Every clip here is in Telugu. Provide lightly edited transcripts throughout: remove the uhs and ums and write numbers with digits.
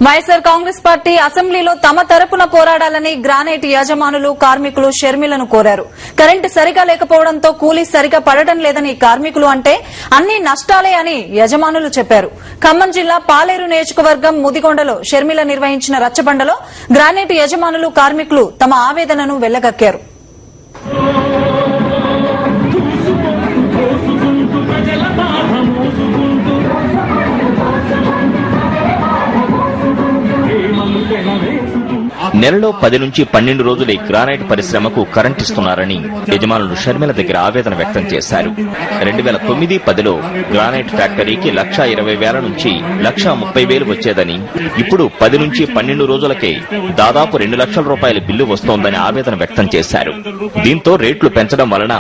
వైఎస్ఆర్ కాంగ్రెస్ పార్టీ అసెంబ్లీలో తమ తరపున పోరాడాలని గ్రానైట్ యజమానులు కార్మికులు షర్మిలను కోరారు. కరెంటు సరిగా లేకపోవడంతో కూలీ సరిగా పడటం లేదని కార్మికులు అంటే అన్ని నష్టాలే అని యజమానులు చెప్పారు. ఖమ్మం జిల్లా పాలేరు నియోజకవర్గం ముదిగొండలో షర్మిల నిర్వహించిన రచ్చబండలో గ్రానైట్ యజమానులు కార్మికులు తమ ఆవేదనను వెళ్లగక్కారు. నెలలో 10 నుంచి 12 రోజులే గ్రానైట్ పరిశ్రమకు కరెంట్ ఇస్తున్నారని యజమానులు షర్మిల దగ్గర ఆవేదన వ్యక్తం చేశారు. 2009-10లో గ్రానైట్ ఫ్యాక్టరీకి 1,20,000 నుంచి 1,30,000 వచ్చేదని, ఇప్పుడు 10 నుంచి 12 రోజులకే దాదాపు 2 లక్షల రూపాయల బిల్లు వస్తోందని ఆవేదన వ్యక్తం చేశారు. దీంతో రేట్లు పెంచడం వలన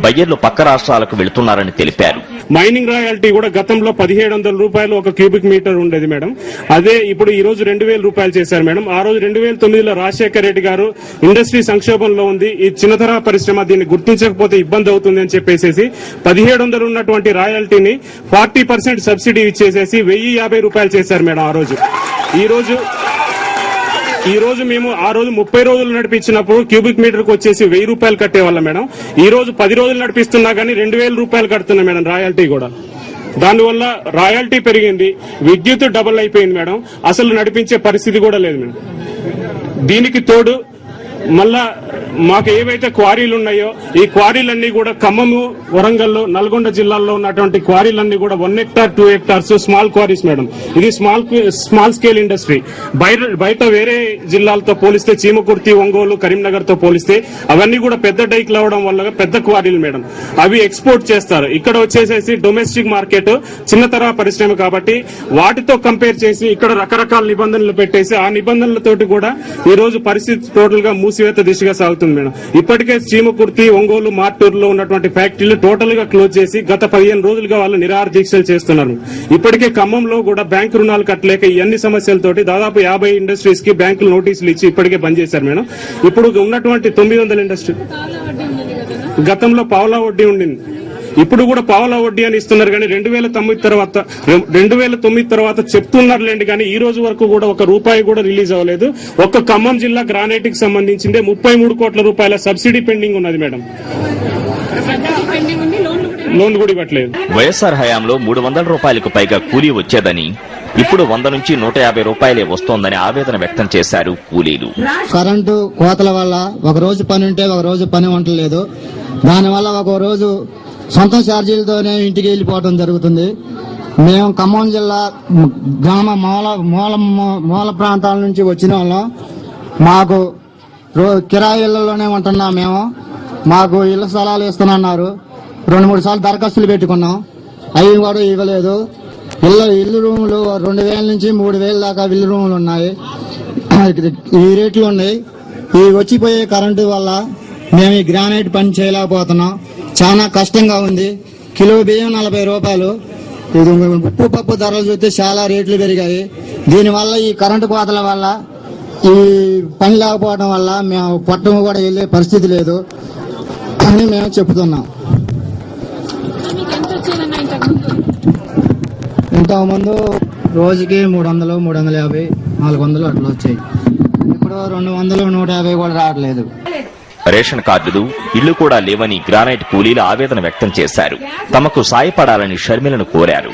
బయ్యర్లు పక్క రాష్ట్రాలకు వెళుతున్నారని తెలిపారు. మైనింగ్ రాయల్టీ కూడా గతంలో 1,700 రూపాయలు ఒక క్యూబిక్ మీటర్ ఉండేది మేడం. అదే ఇప్పుడు ఈ రోజు 2,000 రూపాయలు చేశారు మేడం. ఆ రోజు 2009లో రాజశేఖర రెడ్డి గారు ఇండస్ట్రీ సంక్షోభంలో ఉంది, ఈ చిన్న తరహా పరిశ్రమ దీన్ని గుర్తించకపోతే ఇబ్బంది అవుతుంది అని చెప్పేసి 1,700 ఉన్నటువంటి రాయల్టీని 40% సబ్సిడీ ఇచ్చేసేసి 1,050 రూపాయలు చేశారు మేడం. ఈ రోజు మేము ఆ రోజు 30 రోజులు నడిపించినప్పుడు క్యూబిక్ మీటర్ కు వచ్చేసి 1,000 రూపాయలు కట్టేవాళ్ళం మేడం. ఈ రోజు 10 రోజులు నడిపిస్తున్నా గానీ 2,000 రూపాయలు కడుతున్నాం మేడం రాయల్టీ కూడా. దానివల్ల రాయల్టీ పెరిగింది, విద్యుత్ డబుల్ అయిపోయింది మేడం. అసలు నడిపించే పరిస్థితి కూడా లేదు మేడం. దీనికి తోడు మళ్ళా మాకు ఏవైతే క్వారీలు ఉన్నాయో ఈ క్వారీలన్నీ కూడా ఖమ్మము, వరంగల్, నల్గొండ జిల్లాల్లో ఉన్నటువంటి క్వారీలన్నీ కూడా 1 hectare 2 hectares small queries madam. ఇది స్మాల్ స్కేల్ ఇండస్ట్రీ. బయట వేరే జిల్లాలతో పోలిస్తే చీమకుర్తి, ఒంగోలు, కరీంనగర్ తో పోలిస్తే అవన్నీ కూడా పెద్ద డైక్లు అవడం వల్ల పెద్ద క్వారీలు మేడం. అవి ఎక్స్పోర్ట్ చేస్తారు. ఇక్కడ వచ్చేసేసి డొమెస్టిక్ మార్కెట్ చిన్న తరహా పరిశ్రమ కాబట్టి వాటితో కంపేర్ చేసి ఇక్కడ రకరకాల నిబంధనలు పెట్టేసి ఆ నిబంధనలతోటి కూడా ఈ రోజు పరిస్థితి టోటల్ గా మూసివేత దిశగా సాగుతుంది మేడం. ఇప్పటికే చీమకుర్తి, ఒంగోలు, మార్టూరులో ఉన్నటువంటి ఫ్యాక్టరీలు టోటల్ గా క్లోజ్ చేసి గత 15 రోజులుగా వాళ్ళు నిరాహార దీక్షలు చేస్తున్నారు. ఇప్పటికే ఖమ్మంలో కూడా బ్యాంకు రుణాలు కట్టలేక ఈ అన్ని సమస్యలతోటి దాదాపు 50 ఇండస్ట్రీస్ కి బ్యాంకులు నోటీసులు ఇచ్చి ఇప్పటికే బంద్ చేశారు మేడం. ఇప్పుడు ఉన్నటువంటి 900 ఇండస్ట్రీ గతంలో పావలా వడ్డీ ఉండింది, ఇప్పుడు కూడా పావలా వడ్డీ అని ఇస్తున్నారు. కానీ 2009 తర్వాత చెప్తున్నారులేండి, కానీ ఈ రోజు వరకు కూడా ఒక రూపాయి కూడా రిలీజ్ అవ్వలేదు. ఒక్క ఖమ్మం జిల్లా గ్రానైట్ కి సంబంధించిందే 33 కోట్ల రూపాయల సబ్సిడీ పెండింగ్ ఉన్నది మేడం. లోన్ కూడా ఇవ్వట్లేదు. వైఎస్ఆర్ హయాంలో 300 రూపాయలకు పైగా కూలీ వచ్చేదని, ఇప్పుడు 100 నుంచి 150 రూపాయలే వస్తోందని ఆవేదన వ్యక్తం చేశారు కూలీలు. కరెంటు కోతల వల్ల ఒక రోజు పని ఉంటే ఒక రోజు పని ఉండలేదు. దానివల్ల ఒక రోజు సొంత ఛార్జీలతోనే ఇంటికి వెళ్లిపోవడం జరుగుతుంది. మేము ఖమ్మం జిల్లా గ్రామ మూల ప్రాంతాల నుంచి వచ్చిన వాళ్ళం. మాకు కిరాయి ఇళ్లలోనే ఉంటున్నాం మేము. మాకు ఇళ్ల స్థలాలు ఇస్తున్నారు. 2-3 సార్లు దరఖాస్తులు పెట్టుకున్నాం, అవి కూడా ఇవ్వలేదు. ఇల్లు రూములు 2,000 నుంచి 3,000 దాకా ఇల్లు రూములు ఉన్నాయి. ఈ రేట్లు ఉన్నాయి. ఈ వచ్చిపోయే కరెంటు వల్ల మేము ఈ గ్రానైట్ పని చేయలేకపోతున్నాం. చాలా కష్టంగా ఉంది. కిలో బియ్యం 40 రూపాయలు. ఇది ఉప్పు పప్పు ధరలు చూస్తే చాలా రేట్లు పెరిగాయి. దీనివల్ల ఈ కరెంటు కోతల వల్ల ఈ పని లేకపోవడం వల్ల మేము పట్టణం కూడా వెళ్లే పరిస్థితి లేదు అని మేము చెప్తున్నాం. ఇంతకుముందు రోజుకి 300, 350, 400 అట్లా వచ్చాయి. ఇప్పుడు 200, 150 కూడా రావట్లేదు. రేషన్ కార్డులు, ఇళ్లు కూడా లేవని గ్రానైట్ కూలీలు ఆవేదన వ్యక్తం చేశారు. తమకు సాయపడాలని షర్మిలను కోరారు.